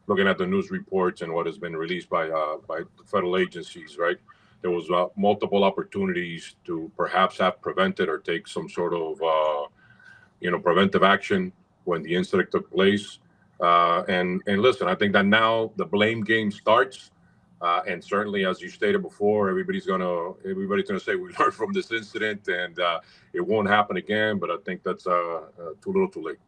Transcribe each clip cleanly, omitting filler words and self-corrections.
looking at the news reports and what has been released by federal agencies, right? There was multiple opportunities to perhaps have prevented or take some sort of preventive action when the incident took place. And listen, I think that now the blame game starts. And certainly, as you stated before, everybody's gonna say we learned from this incident and it won't happen again. But I think that's too little, too late.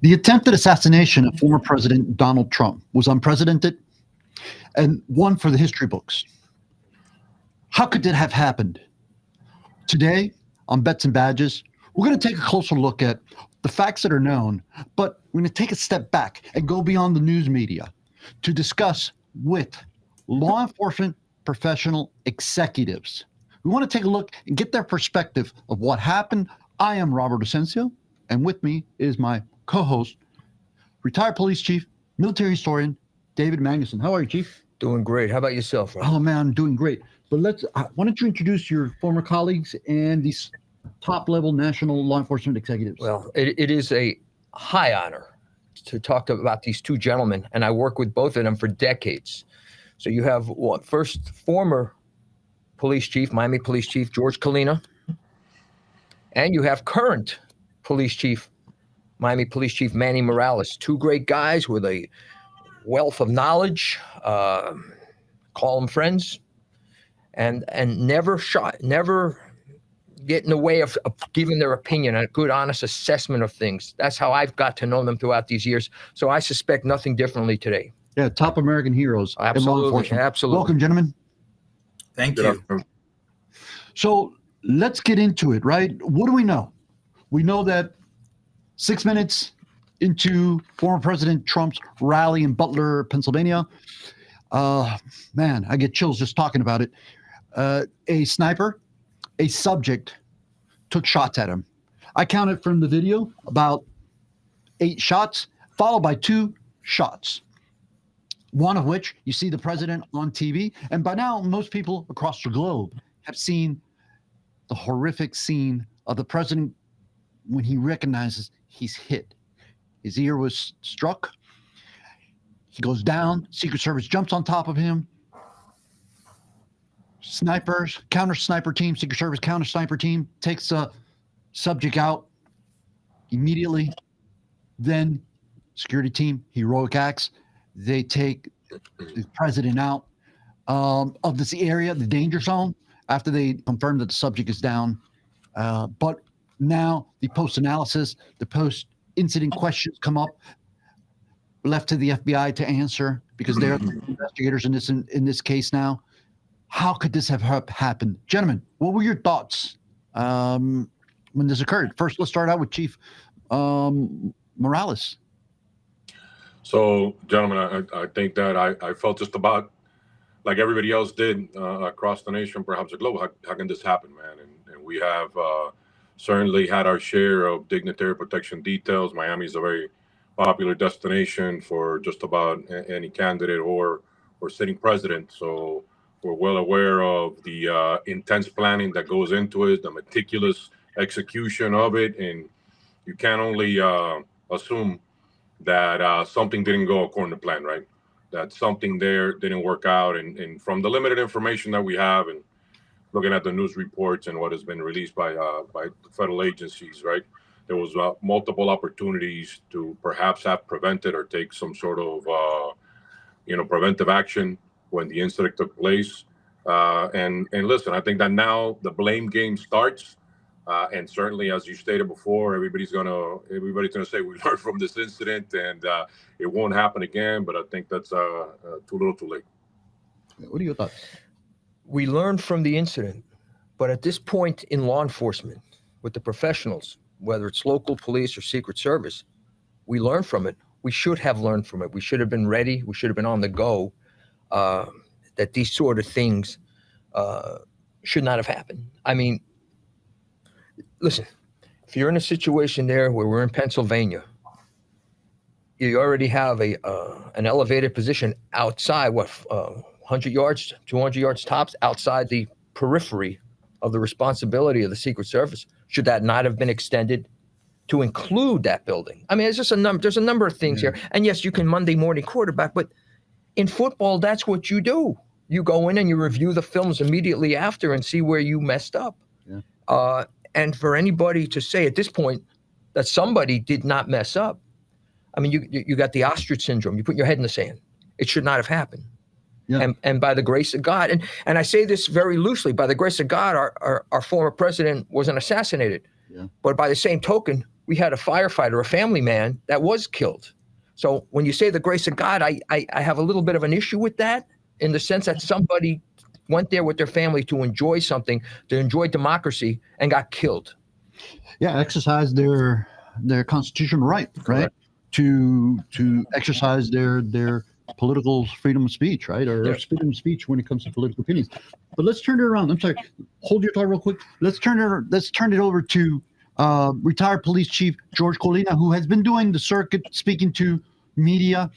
The attempted assassination of former President Donald Trump was unprecedented and one for the history books. How could it have happened? Today, on Bets and Badges, we're going to take a closer look at the facts that are known, but we're going to take a step back and go beyond the news media to discuss with law enforcement professional executives. We want to take a look and get their perspective of what happened. I am Robert Asencio, and with me is my co-host, retired police chief, military historian, David Magnusson. How are you, Chief? Doing great. How about yourself, Robert? Oh, man, I'm doing great. But why don't you introduce your former colleagues and these top-level national law enforcement executives? Well, it is a high honor to talk about these two gentlemen, and I work with both of them for decades. So you have first former police chief, Miami Police Chief Jorge Colina, and you have current police chief, Miami Police Chief Manny Morales. Two great guys with a wealth of knowledge. Call them friends. And never get in the way of giving their opinion, a good, honest assessment of things. That's how I've got to know them throughout these years. So I suspect nothing differently today. Yeah, top American heroes. Absolutely, absolutely. Welcome, gentlemen. Thank you. So let's get into it, right? What do we know? We know that 6 minutes into former President Trump's rally in Butler, Pennsylvania, man, I get chills just talking about it. A sniper, a subject, took shots at him. I counted from the video about 8 shots, followed by 2 shots. One of which you see the president on TV. And by now, most people across the globe have seen the horrific scene of the president when he recognizes he's hit. His ear was struck. He goes down. Secret Service jumps on top of him. Snipers, counter sniper team, Secret Service counter sniper team takes the subject out immediately. Then security team, heroic acts. They take the president out of this area, the danger zone, after they confirm that the subject is down. But now the post-analysis, the post-incident questions come up, left to the FBI to answer because they're the investigators in this case now. How could this have happened? Gentlemen, what were your thoughts when this occurred? First, let's start out with Chief Morales. So, gentlemen, I think that I felt just about like everybody else did across the nation, perhaps the globe. How can this happen, man? And we have certainly had our share of dignitary protection details. Miami is a very popular destination for just about any candidate or sitting president. So we're well aware of the intense planning that goes into it, the meticulous execution of it. And you can only assume that something didn't go according to plan, right? That something there didn't work out. And from the limited information that we have and looking at the news reports and what has been released by federal agencies, right? There was multiple opportunities to perhaps have prevented or take some sort of, preventive action when the incident took place. And listen, I think that now the blame game starts. And certainly, as you stated before, everybody's gonna say we learned from this incident and it won't happen again. But I think that's too little, too late. What are your thoughts? We learned from the incident, but at this point in law enforcement, with the professionals, whether it's local police or Secret Service, we learned from it. We should have learned from it. We should have been ready. We should have been on the go. That these sort of things should not have happened. I mean, listen, if you're in a situation there where we're in Pennsylvania, you already have an elevated position outside, 100 yards, 200 yards tops outside the periphery of the responsibility of the Secret Service. Should that not have been extended to include that building? I mean, it's just there's a number of things here. And yes, you can Monday morning quarterback, but in football, that's what you do. You go in and you review the films immediately after and see where you messed up. Yeah. And for anybody to say at this point that somebody did not mess up, I mean, you got the ostrich syndrome. You put your head in the sand. It should not have happened. Yeah. And by the grace of God, and I say this very loosely, by the grace of God, our former president wasn't assassinated. Yeah. But by the same token, we had a firefighter, a family man, that was killed. So when you say the grace of God, I have a little bit of an issue with that, in the sense that somebody went there with their family to enjoy something, to enjoy democracy, and got killed. Yeah, exercise their constitutional right, right? To exercise their political freedom of speech, right? Or freedom of speech when it comes to political opinions. But let's turn it around. I'm sorry. Hold your thought real quick. Let's turn it over to retired police chief Jorge Colina, who has been doing the circuit, speaking to media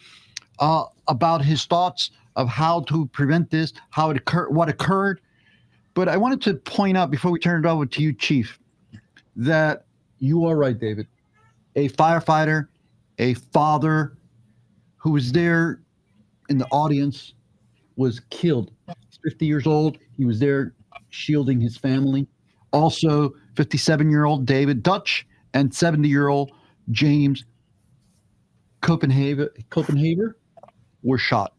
about his thoughts of how to prevent this, how it occurred, what occurred. But I wanted to point out before we turn it over to you, Chief, that you are right, David. A firefighter, a father who was there in the audience was killed. He's 50 years old. He was there shielding his family. Also, 57-year-old David Dutch and 70-year-old James Copenhaver were shot.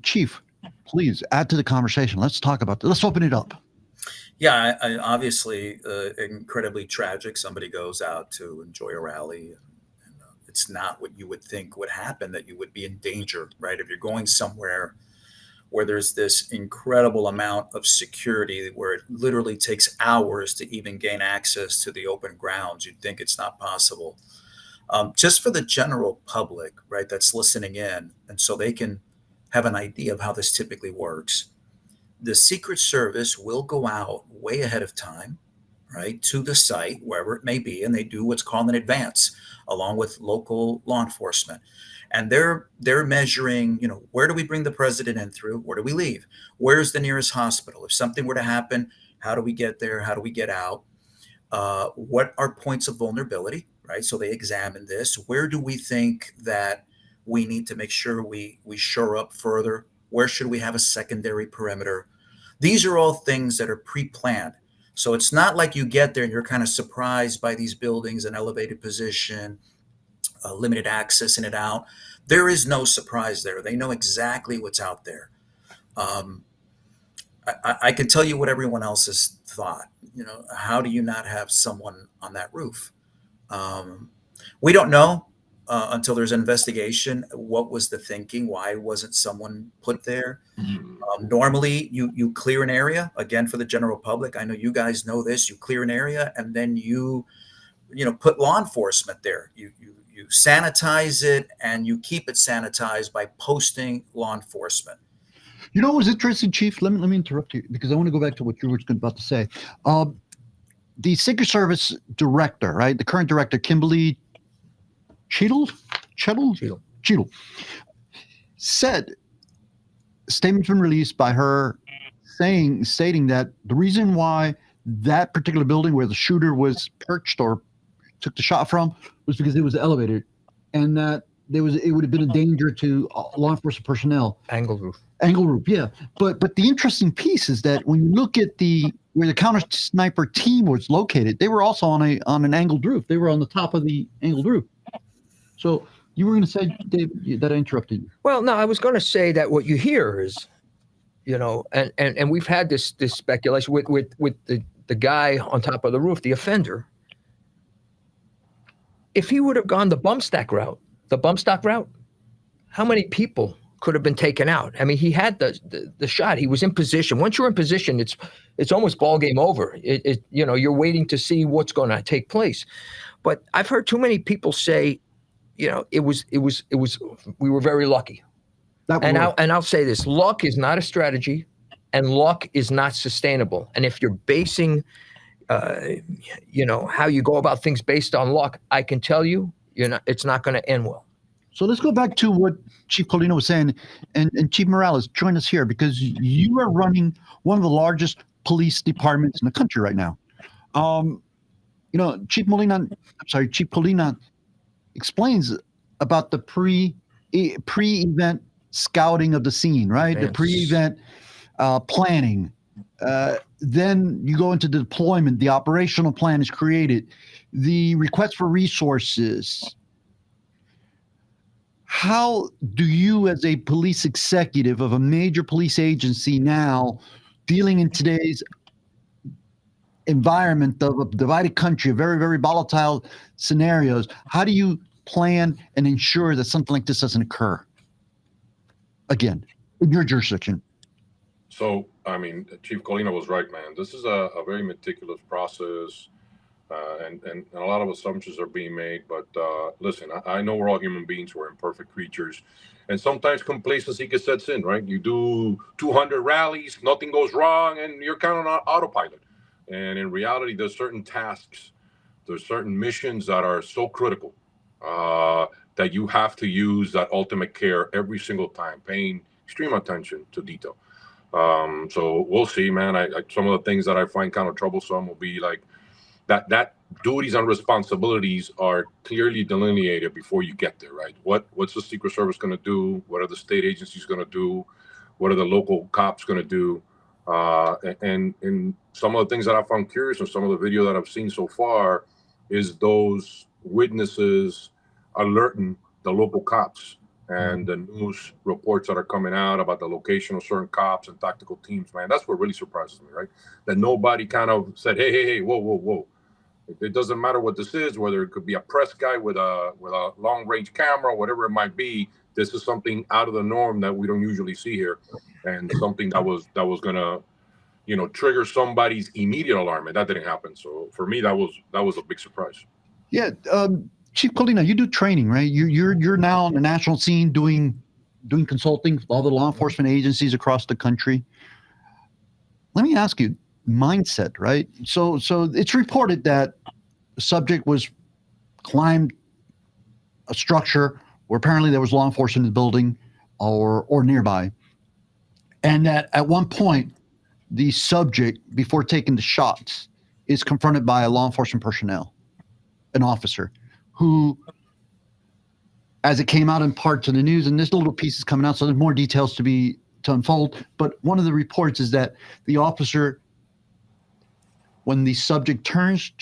Chief, please add to the conversation. Let's talk about this. Let's open it up. Yeah, obviously incredibly tragic. Somebody goes out to enjoy a rally. It's not what you would think would happen, that you would be in danger, right? If you're going somewhere where there's this incredible amount of security, where it literally takes hours to even gain access to the open grounds, you'd think it's not possible. Just for the general public, right, that's listening in, and so they can have an idea of how this typically works. The Secret Service will go out way ahead of time, right, to the site, wherever it may be, and they do what's called an advance, along with local law enforcement. And they're measuring, where do we bring the president in through? Where do we leave? Where's the nearest hospital? If something were to happen, how do we get there? How do we get out? What are points of vulnerability, right? So they examine this. Where do we think that we need to make sure we shore up further? Where should we have a secondary perimeter? These are all things that are pre-planned. So it's not like you get there and you're kind of surprised by these buildings, an elevated position, limited access in and out. There is no surprise there. They know exactly what's out there. I can tell you what everyone else has thought. How do you not have someone on that roof? We don't know until there's an investigation. What was the thinking? Why wasn't someone put there? Normally, you clear an area, again, for the general public. I know you guys know this. You clear an area, and then you put law enforcement there. You sanitize it, and you keep it sanitized by posting law enforcement. You know what was interesting, Chief? Let me interrupt you, because I want to go back to what you were about to say. The Secret Service director, right, the current director, Kimberly Cheadle, said, statement's been released by her stating that the reason why that particular building where the shooter was perched or took the shot from was because it was elevated, and that it would have been a danger to law enforcement personnel. Angle roof, yeah. But the interesting piece is that when you look at where the counter sniper team was located, they were also on an angled roof. They were on the top of the angled roof. So you were going to say, Dave, that I interrupted you. Well, no, I was going to say that what you hear is, and we've had this speculation with the guy on top of the roof, the offender. If he would have gone the bump stock route, how many people could have been taken out? I mean, he had the shot. He was in position. Once you're in position, it's almost ball game over. You're waiting to see what's going to take place. But I've heard too many people say, we were very lucky. And I'll say this: luck is not a strategy, and luck is not sustainable. And if you're basing, how you go about things based on luck, I can tell you, it's not going to end well. So let's go back to what Chief Colina was saying, and Chief Morales, join us here, because you are running one of the largest police departments in the country right now. Chief Colina explains about the pre-event scouting of the scene, right? The pre-event planning. Then you go into the deployment. The operational plan is created. The request for resources. How do you, as a police executive of a major police agency now, dealing in today's environment of a divided country, very, very volatile scenarios, how do you plan and ensure that something like this doesn't occur again in your jurisdiction? So, I mean, Chief Colina was right, man. This is a very meticulous process, and a lot of assumptions are being made. But listen, I know we're all human beings. We're imperfect creatures. And sometimes complacency sets in, right? You do 200 rallies, nothing goes wrong, and you're kind of on autopilot. And in reality, there's certain tasks, there's certain missions that are so critical that you have to use that ultimate care every single time, paying extreme attention to detail. So we'll see, man. Some of the things that I find kind of troublesome will be like that duties and responsibilities are clearly delineated before you get there, right? What's the Secret Service going to do? What are the state agencies going to do? What are the local cops going to do? And some of the things that I found curious in some of the video that I've seen so far is those witnesses alerting the local cops and the news reports that are coming out about the location of certain cops and tactical teams, man. That's what really surprises me, right? That nobody kind of said, hey, whoa. It doesn't matter what this is, whether it could be a press guy with a long range camera, whatever it might be. This is something out of the norm that we don't usually see here, and something that was gonna, trigger somebody's immediate alarm, and that didn't happen. So for me, that was a big surprise. Yeah, Chief Colina, you do training, right? You're now on the national scene doing consulting with all the law enforcement agencies across the country. Let me ask you, mindset, right? So it's reported that the subject was climbed a structure where apparently there was law enforcement in the building or nearby, and that at one point the subject, before taking the shots, is confronted by a law enforcement personnel, an officer, who, as it came out in parts of the news, and this little piece is coming out, so there's more details to unfold, but one of the reports is that the officer, when the subject turns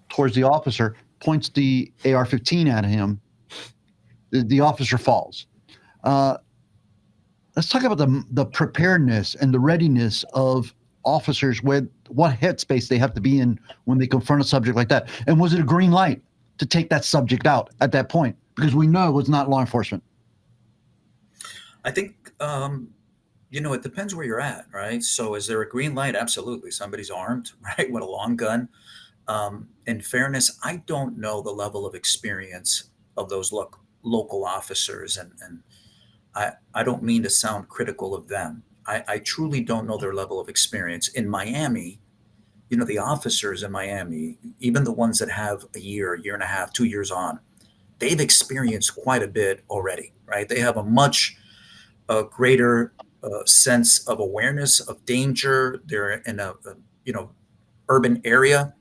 towards the officer, points the AR-15 at him, the officer falls. Let's talk about the preparedness and the readiness of officers, with what headspace they have to be in when they confront a subject like that. And was it a green light to take that subject out at that point? Because we know it was not law enforcement. I think, it depends where you're at, right? So is there a green light? Absolutely. Somebody's armed, right, with a long gun. In fairness, I don't know the level of experience of those local officers, and I don't mean to sound critical of them. I truly don't know their level of experience. In Miami, the officers in Miami, even the ones that have a year and a half, 2 years on, they've experienced quite a bit already, right? They have a much greater sense of awareness of danger. They're in a urban area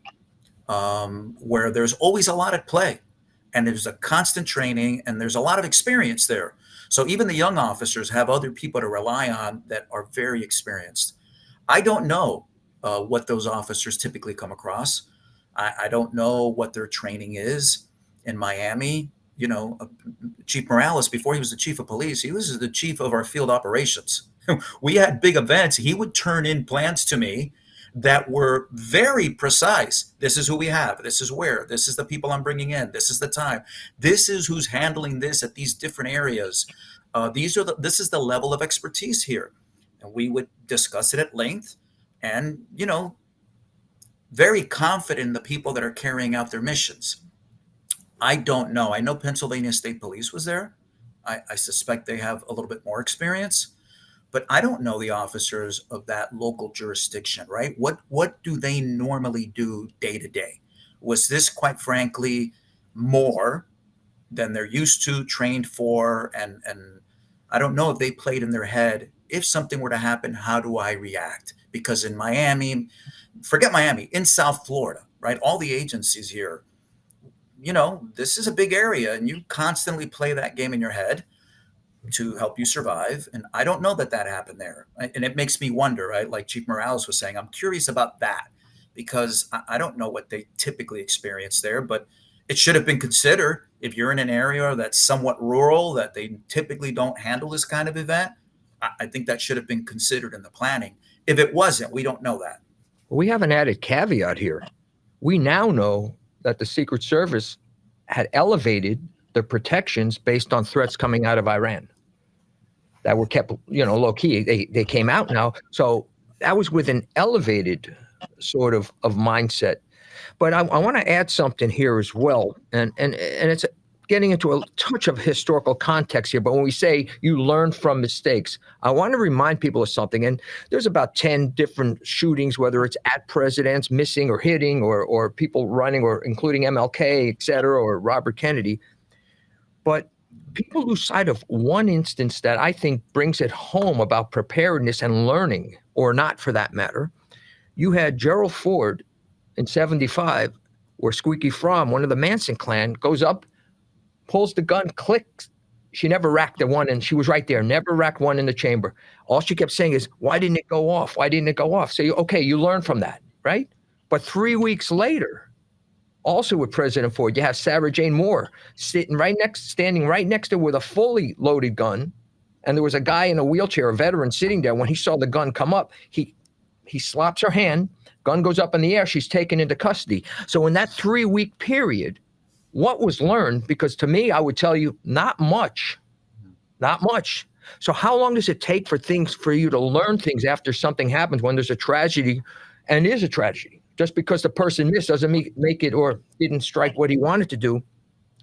where there's always a lot at play, and there's a constant training, and there's a lot of experience there. So even the young officers have other people to rely on that are very experienced. I don't know what those officers typically come across. I don't know what their training is in Miami. Chief Morales, before he was the chief of police, he was the chief of our field operations. We had big events. He would turn in plans to me that were very precise. This is who we have. This is where. This is the people I'm bringing in. This is the time. This is who's handling this at these different areas. This is the level of expertise here. And we would discuss it at length, and, very confident in the people that are carrying out their missions. I don't know. I know Pennsylvania State Police was there. I suspect they have a little bit more experience. But I don't know the officers of that local jurisdiction, right? What do they normally do day to day? Was this, quite frankly, more than they're used to, trained for? And I don't know if they played in their head, if something were to happen, how do I react? Because in Miami, forget Miami, in South Florida, right? All the agencies here, this is a big area, and you constantly play that game in your head to help you survive. And I don't know that happened there. And it makes me wonder, right? Like Chief Morales was saying, I'm curious about that because I don't know what they typically experience there, but it should have been considered. If you're in an area that's somewhat rural, that they typically don't handle this kind of event, I think that should have been considered in the planning. If it wasn't, we don't know that. We have an added caveat here. We now know that the Secret Service had elevated the protections based on threats coming out of Iran that were kept, low key. They came out now. So that was with an elevated sort of mindset. But I want to add something here as well. And it's getting into a touch of historical context here. But when we say you learn from mistakes, I want to remind people of something. And there's about 10 different shootings, whether it's at presidents missing or hitting or people running, or including MLK, et cetera, or Robert Kennedy. But people lose sight of one instance that I think brings it home about preparedness and learning, or not for that matter. You had Gerald Ford in 75, where Squeaky Fromm, one of the Manson clan, goes up, pulls the gun, clicks. She never racked the one, and she was right there, never racked one in the chamber. All she kept saying is, why didn't it go off? Why didn't it go off? So, you learn from that, right? But 3 weeks later, also with President Ford, you have Sarah Jane Moore standing right next to her with a fully loaded gun. And there was a guy in a wheelchair, a veteran, sitting there. When he saw the gun come up, he slaps her hand, gun goes up in the air, she's taken into custody. So in that 3-week period, what was learned? Because to me, I would tell you, not much. So how long does it take for you to learn things after something happens, when there's a tragedy, and is a tragedy? Just because the person missed doesn't make it, or didn't strike what he wanted to do,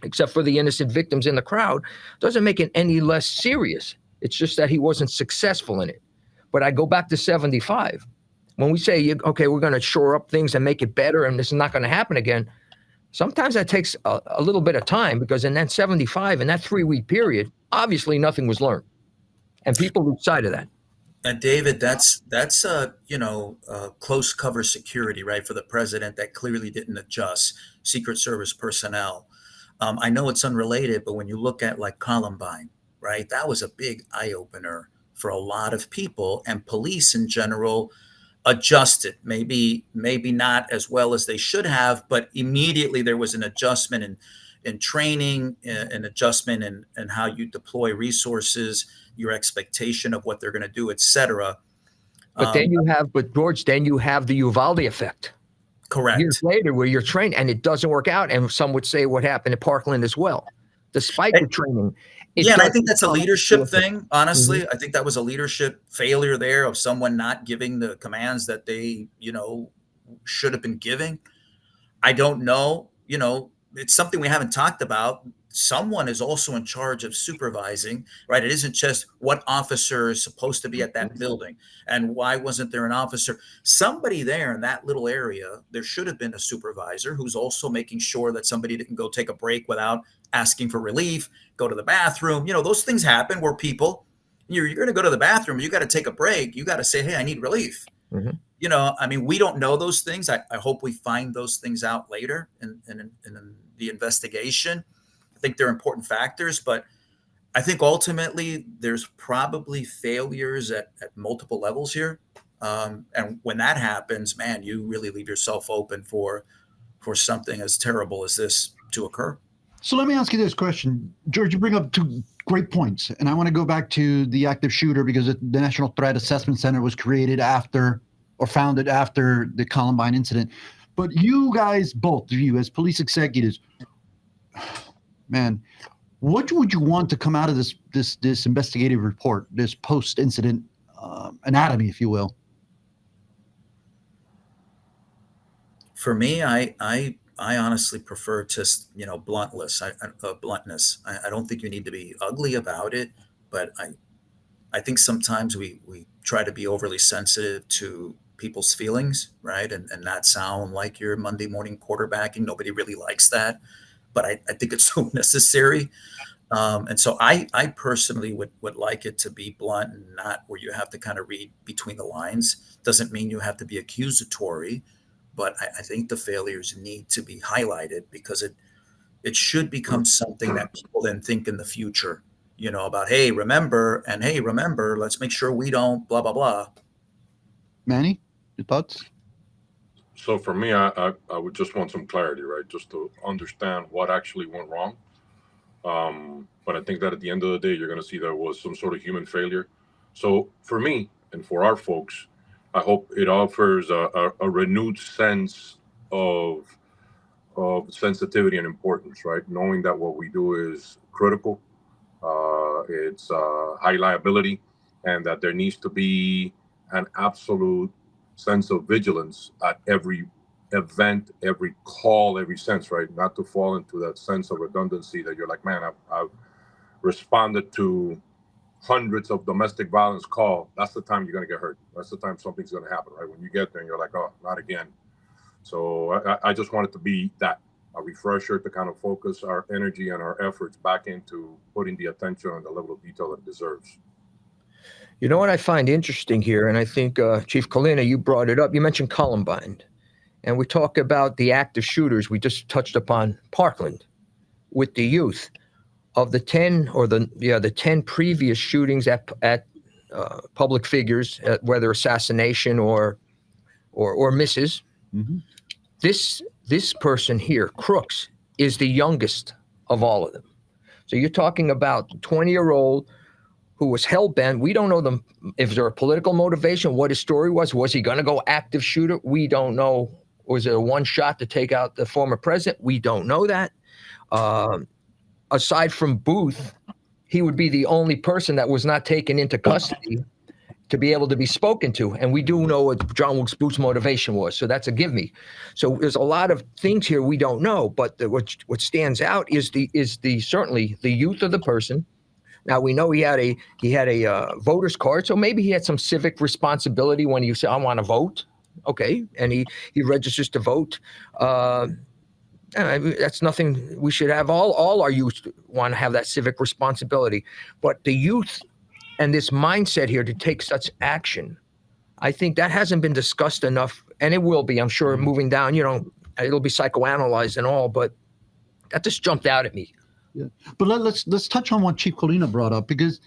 except for the innocent victims in the crowd, doesn't make it any less serious. It's just that he wasn't successful in it. But I go back to 75. When we say, okay, we're going to shore up things and make it better, and this is not going to happen again, sometimes that takes a little bit of time, because in that 75, in that 3-week period, obviously nothing was learned. And people lose sight of that. And David, that's close cover security, right, for the president that clearly didn't adjust. Secret Service personnel. I know it's unrelated, but when you look at like Columbine, right, that was a big eye opener for a lot of people, and police in general adjusted. Maybe not as well as they should have, but immediately there was an adjustment in training, an adjustment in how you deploy resources, your expectation of what they're going to do, et cetera. But George, then you have the Uvalde effect. Correct. Years later, where you're trained and it doesn't work out. And some would say what happened at Parkland as well, despite the training. And I think that's a leadership thing, honestly. I think that was a leadership failure there, of someone not giving the commands that they, should have been giving. I don't know, it's something we haven't talked about. Someone is also in charge of supervising, right? It isn't just what officer is supposed to be at that building, and why wasn't there an officer? Somebody there in that little area, there should have been a supervisor who's also making sure that somebody didn't go take a break without asking for relief, go to the bathroom. Those things happen where people, you're going to go to the bathroom, you got to take a break. You got to say, hey, I need relief. Mm-hmm. We don't know those things. I hope we find those things out later in the investigation. I think they're important factors, but I think ultimately there's probably failures at multiple levels here. And when that happens, man, you really leave yourself open for something as terrible as this to occur. So let me ask you this question. George, you bring up 2 great points. And I want to go back to the active shooter, because the National Threat Assessment Center was created founded after the Columbine incident. But you guys, both of you as police executives, man, what would you want to come out of this investigative report, this post-incident anatomy, if you will? For me, I honestly prefer just bluntness. I don't think you need to be ugly about it, but I think sometimes we try to be overly sensitive to people's feelings, right, and not sound like you're Monday morning quarterbacking. Nobody really likes that. But I think it's so necessary. And so I personally would like it to be blunt and not where you have to kind of read between the lines. Doesn't mean you have to be accusatory, but I think the failures need to be highlighted because it should become something that people then think in the future, about, hey, remember, let's make sure we don't blah, blah, blah. Manny, your thoughts? So for me, I would just want some clarity, right? Just to understand what actually went wrong. But I think that at the end of the day, you're going to see there was some sort of human failure. So for me and for our folks, I hope it offers a renewed sense of sensitivity and importance, right? Knowing that what we do is critical, it's high liability, and that there needs to be an absolute sense of vigilance at every event, every call, every sense, right? Not to fall into that sense of redundancy that you're like, man, I've responded to hundreds of domestic violence calls. That's the time you're going to get hurt. That's the time something's going to happen, right? When you get there and you're like, oh, not again. So I just want it to be that, a refresher to kind of focus our energy and our efforts back into putting the attention and the level of detail it deserves. You know what I find interesting here, and I think Chief Colina, you brought it up. You mentioned Columbine, and we talk about the active shooters. We just touched upon Parkland with the youth. Of the 10 or the 10 previous shootings at public figures, whether assassination or misses, Mm-hmm. this person here, Crooks, is the youngest of all of them. So you're talking about a 20-year-old who was hell-bent. We don't know them if there a political motivation, what his story was. Was he going to go active shooter? We don't know. Was it a one shot to take out the former president? We don't know that. Aside from Booth, he would be the only person that was not taken into custody to be able to be spoken to. And we do know what John Wilkes Booth's motivation was. So that's a give me. So there's a lot of things here we don't know, but what stands out is certainly the youth of the person. Now we know he had a voter's card, so maybe he had some civic responsibility when you say, I want to vote. Okay. And he registers to vote. That's nothing we should have. All our youth want to have that civic responsibility, but the youth and this mindset here to take such action, I think that hasn't been discussed enough, and it will be, I'm sure, moving down. It'll be psychoanalyzed and all, but that just jumped out at me. Yeah, but let's touch on what Chief Colina brought up, because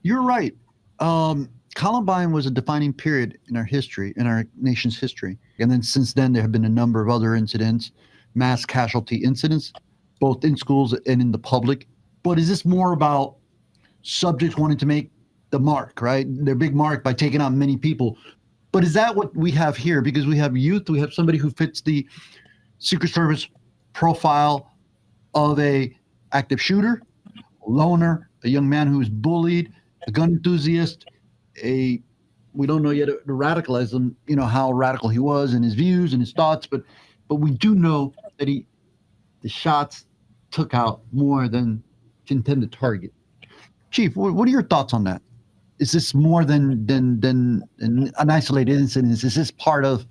you're right. Columbine was a defining period in our history, in our nation's history, and then since then there have been a number of other incidents. Mass casualty incidents, both in schools and in the public. But is this more about subjects wanting to make the mark, right? Their big mark by taking out many people. But is that what we have here? Because we have youth, we have somebody who fits the Secret Service profile of a active shooter, a loner, a young man who is bullied, a gun enthusiast, we don't know yet to radicalize him, how radical he was in his views and his thoughts, but we do know that the shots took out more than intended target. Chief, what are your thoughts on that? Is this more than an isolated incident? Is this part of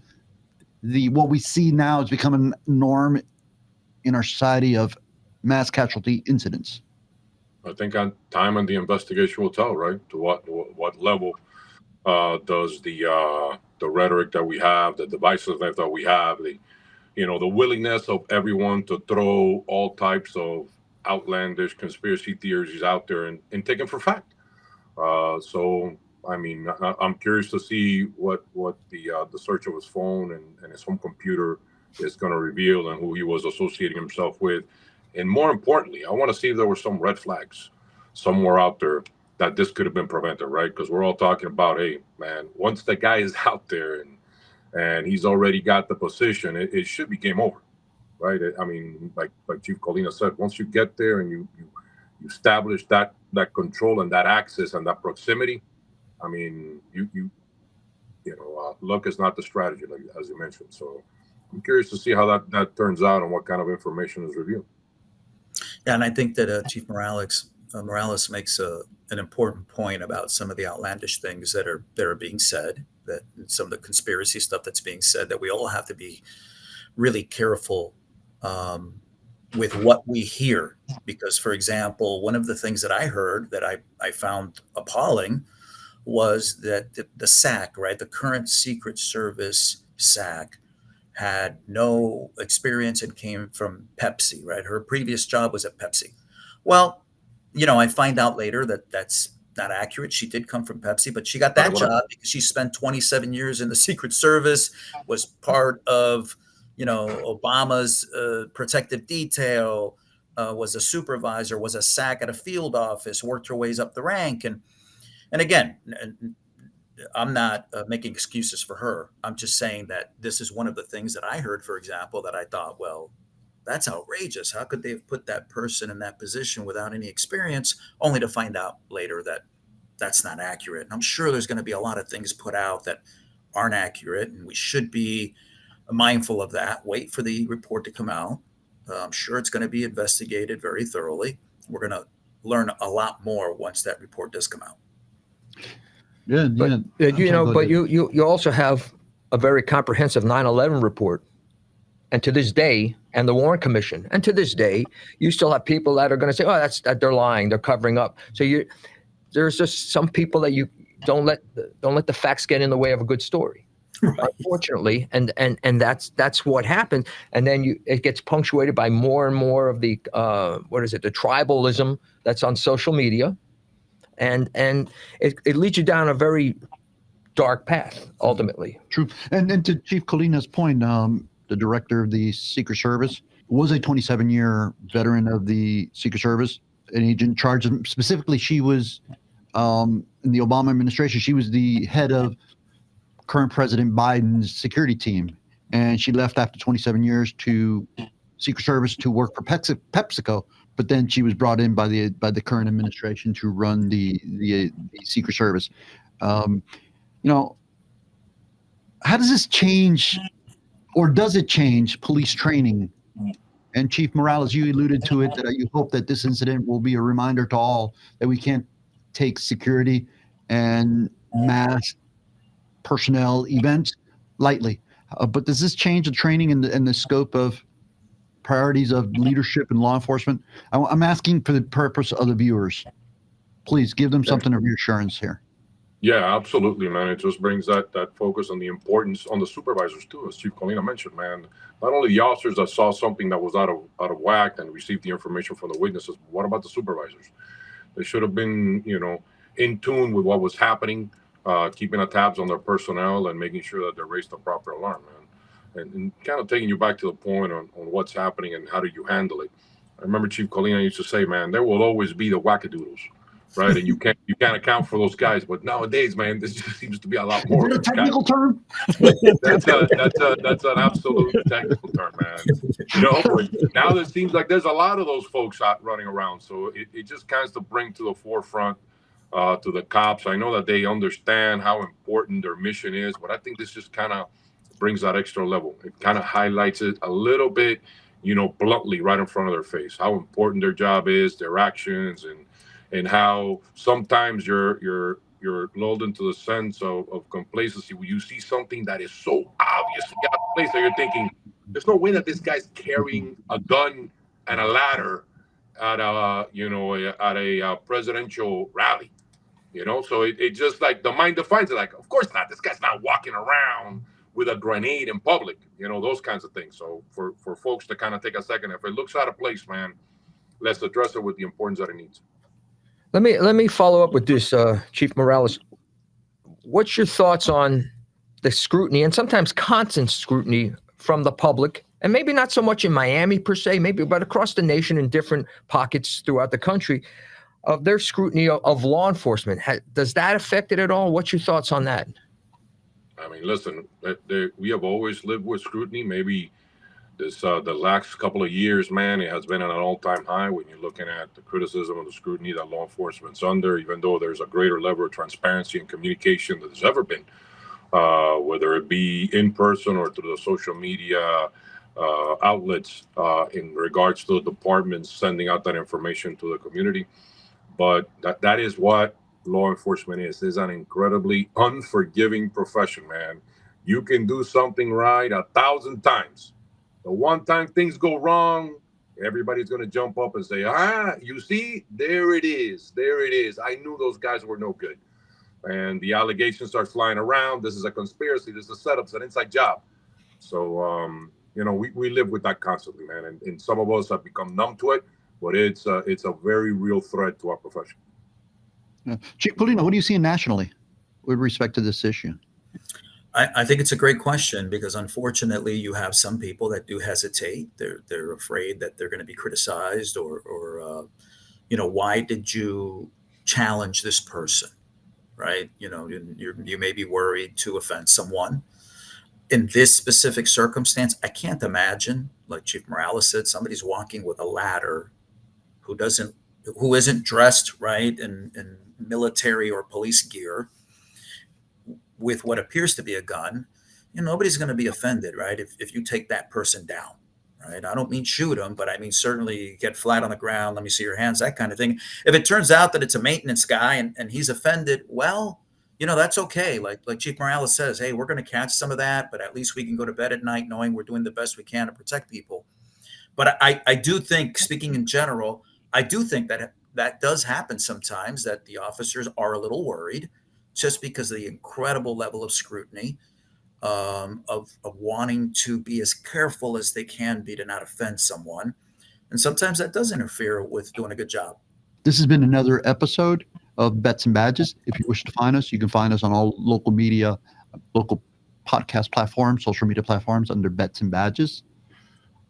what we see now is becoming norm in our society of mass casualty incidents? I think on time and the investigation will tell, right? To what level does the rhetoric that we have, the divisiveness that we have, the willingness of everyone to throw all types of outlandish conspiracy theories out there and take them for fact. So, I mean, I'm curious to see what the search of his phone and his home computer is going to reveal, and who he was associating himself with. And more importantly, I want to see if there were some red flags somewhere out there that this could have been prevented, right? Because we're all talking about, hey, man, once the guy is out there and he's already got the position, it should be game over, right? I mean, like Chief Colina said, once you get there and you establish that control and that access and that proximity, I mean, luck is not the strategy, like, as you mentioned. So I'm curious to see how that turns out and what kind of information is revealed. Yeah, and I think that Chief Morales makes an important point about some of the outlandish things that are being said, that some of the conspiracy stuff that's being said, that we all have to be really careful with what we hear. Because, for example, one of the things that I heard that I found appalling was that the SAC, right, the current Secret Service SAC, had no experience and came from Pepsi, right? Her previous job was at Pepsi. Well, I find out later that that's not accurate. She did come from Pepsi, but she got that job because she spent 27 years in the Secret Service, was part of, Obama's protective detail, was a supervisor, was a SAC at a field office, worked her ways up the rank. And again, I'm not making excuses for her. I'm just saying that this is one of the things that I heard, for example, that I thought, well, that's outrageous. How could they have put that person in that position without any experience, only to find out later that that's not accurate? And I'm sure there's going to be a lot of things put out that aren't accurate, and we should be mindful of that. Wait for the report to come out. I'm sure it's going to be investigated very thoroughly. We're going to learn a lot more once that report does come out. Yeah, but you also have a very comprehensive 9/11 report, and to this day, and the Warren Commission, and to this day, you still have people that are going to say, "Oh, they're lying, they're covering up." So there's just some people that you don't let the facts get in the way of a good story, right. Unfortunately, and that's what happens. And then it gets punctuated by more and more of the the tribalism that's on social media. And it leads you down a very dark path, ultimately. True. And to Chief Colina's point, the director of the Secret Service was a 27-year veteran of the Secret Service, an agent charged. Specifically, she was in the Obama administration. She was the head of current President Biden's security team, and she left after 27 years to Secret Service to work for PepsiCo. But then she was brought in by the current administration to run the Secret Service. How does this change, or does it change police training? And Chief Morales, you alluded to it, that you hope that this incident will be a reminder to all that we can't take security and mass personnel events lightly. But does this change the training and the scope of priorities of leadership and law enforcement? I'm asking for the purpose of the viewers. Please give them something of reassurance here. Yeah, absolutely, man. It just brings that focus on the importance on the supervisors too, as Chief Colina mentioned, man. Not only the officers that saw something that was out of whack and received the information from the witnesses, but what about the supervisors? They should have been, in tune with what was happening, keeping a tabs on their personnel and making sure that they raised the proper alarm, man. And kind of taking you back to the point on what's happening and how do you handle it. I remember Chief Colina used to say, man, there will always be the wackadoodles, right? And you can't account for those guys. But nowadays, man, this just seems to be a lot more. Is that a technical term? That's an absolute technical term, man. But now it seems like there's a lot of those folks out running around. So it just kind of bring to the forefront to the cops. I know that they understand how important their mission is, but I think this just kind of brings that extra level. It kind of highlights it a little bit, bluntly right in front of their face, how important their job is, their actions, and how sometimes you're lulled into the sense of complacency when you see something that is so obviously out of place that you're thinking, there's no way that this guy's carrying a gun and a ladder at a presidential rally, So it just like the mind defines it. Like, of course not. This guy's not walking around with a grenade in public, those kinds of things. So for folks to kind of take a second, if it looks out of place, man, let's address it with the importance that it needs. Let me follow up with this, Chief Morales. What's your thoughts on the scrutiny and sometimes constant scrutiny from the public, and maybe not so much in Miami per se, maybe, but across the nation in different pockets throughout the country, of their scrutiny of law enforcement? Does that affect it at all? What's your thoughts on that? I mean, listen, we have always lived with scrutiny. Maybe the last couple of years, man, it has been at an all-time high when you're looking at the criticism and the scrutiny that law enforcement's under, even though there's a greater level of transparency and communication than there's ever been, whether it be in person or through the social media outlets in regards to the departments sending out that information to the community. But that is what law enforcement is an incredibly unforgiving profession, man. You can do something right 1,000 times. The one time things go wrong, Everybody's going to jump up and say, you see, there it is. There it is. I knew those guys were no good. And the allegations start flying around. This is a conspiracy. This is a setup. It's an inside job. So, we live with that constantly, man. And some of us have become numb to it, but it's a very real threat to our profession. Chief Colina, what are you seeing nationally with respect to this issue? I think it's a great question, because unfortunately you have some people that do hesitate. They're afraid that they're going to be criticized, or why did you challenge this person, right? You may be worried to offend someone. In this specific circumstance, I can't imagine, like Chief Morales said, somebody's walking with a ladder who isn't dressed right in military or police gear, with what appears to be a gun. Nobody's going to be offended, right? If you take that person down, right? I don't mean shoot them, but I mean certainly get flat on the ground, let me see your hands, that kind of thing. If it turns out that it's a maintenance guy and he's offended, well, that's okay. Like Chief Morales says, hey, we're going to catch some of that, but at least we can go to bed at night knowing we're doing the best we can to protect people. But I do think, speaking in general, I do think that does happen sometimes, that the officers are a little worried, just because of the incredible level of scrutiny, of wanting to be as careful as they can be to not offend someone. And sometimes that does interfere with doing a good job. This has been another episode of Bets and Badges. If you wish to find us, you can find us on all local media, local podcast platforms, social media platforms under Bets and Badges,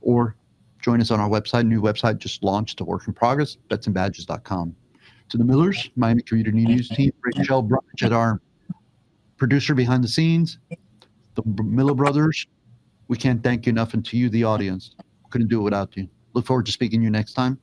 or join us on our website. New website just launched, a work in progress, betsandbadges.com. To the Millers, Miami Community News team, Rachel Brunch, at our producer behind the scenes, the Miller brothers, we can't thank you enough, and to you, the audience, couldn't do it without you. Look forward to speaking to you next time.